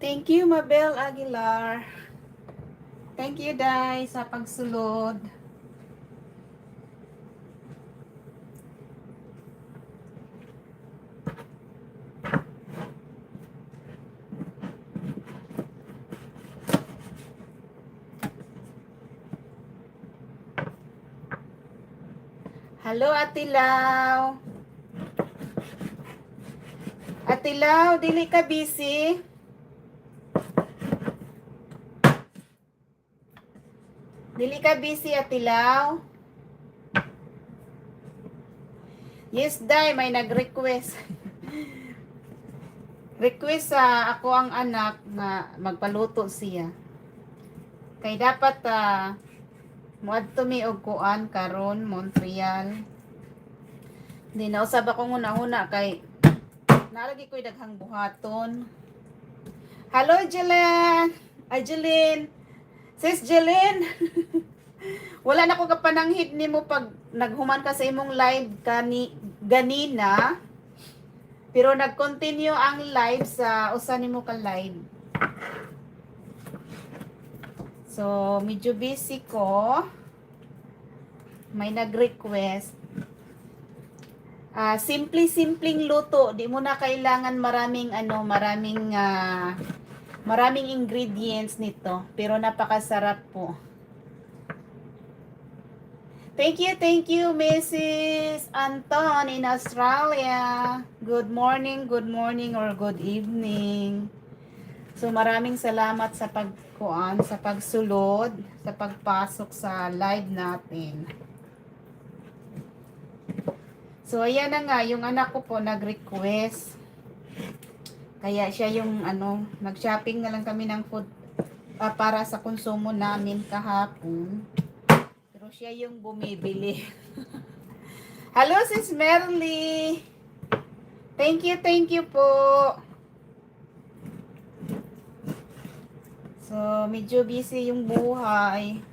Thank you, Mabel Aguilar. Thank you, Day, sa pagsulod. Hello, Atilaw. Atilaw, dili ka busy? Dili ka busy, Atilaw? Yes, Day, may nag-request. Request sa ako ang anak na magpaluto siya. Kay dapat muadto mi og kuan karon Montreal. Di na usab ako una kay nalagi ko'y daghang buhaton. Hello, Jeline. Ay, Jeline. Sis Jeline. Wala na ko kapananghid nimo pag naghuman ka sa imong live ganina. Pero nag-continue ang live sa usa nimo ka live. So, medyo busy ko. May nag-request. Simpleng luto. Di mo na kailangan maraming ingredients nito. Pero napakasarap po. Thank you, Mrs. Anton in Australia. Good morning, or good evening. So, maraming salamat sa sa pagsulod, sa pagpasok sa live natin. So, ayan na nga, yung anak ko po nag-request. Kaya siya yung nag-shopping na lang kami ng food para sa konsumo namin kahapon. Pero siya yung bumibili. Hello, Sis Merly. Thank you po. So, medyo busy yung buhay.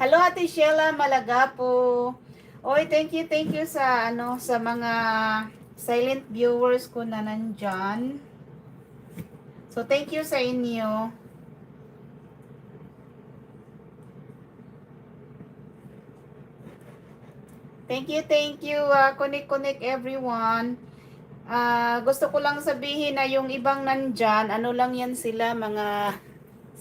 Hello, Ate Sheila Malagapo. Oy, thank you sa sa mga silent viewers ko na nandyan. So, thank you sa inyo. Thank you. Connect everyone. Gusto ko lang sabihin na yung ibang nandyan, lang yan sila, mga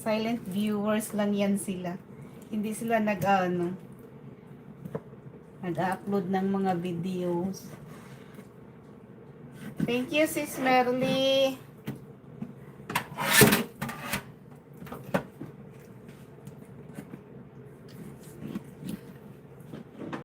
silent viewers lang yan sila. Hindi sila nag-upload ng mga videos. Thank you, Sis Merly.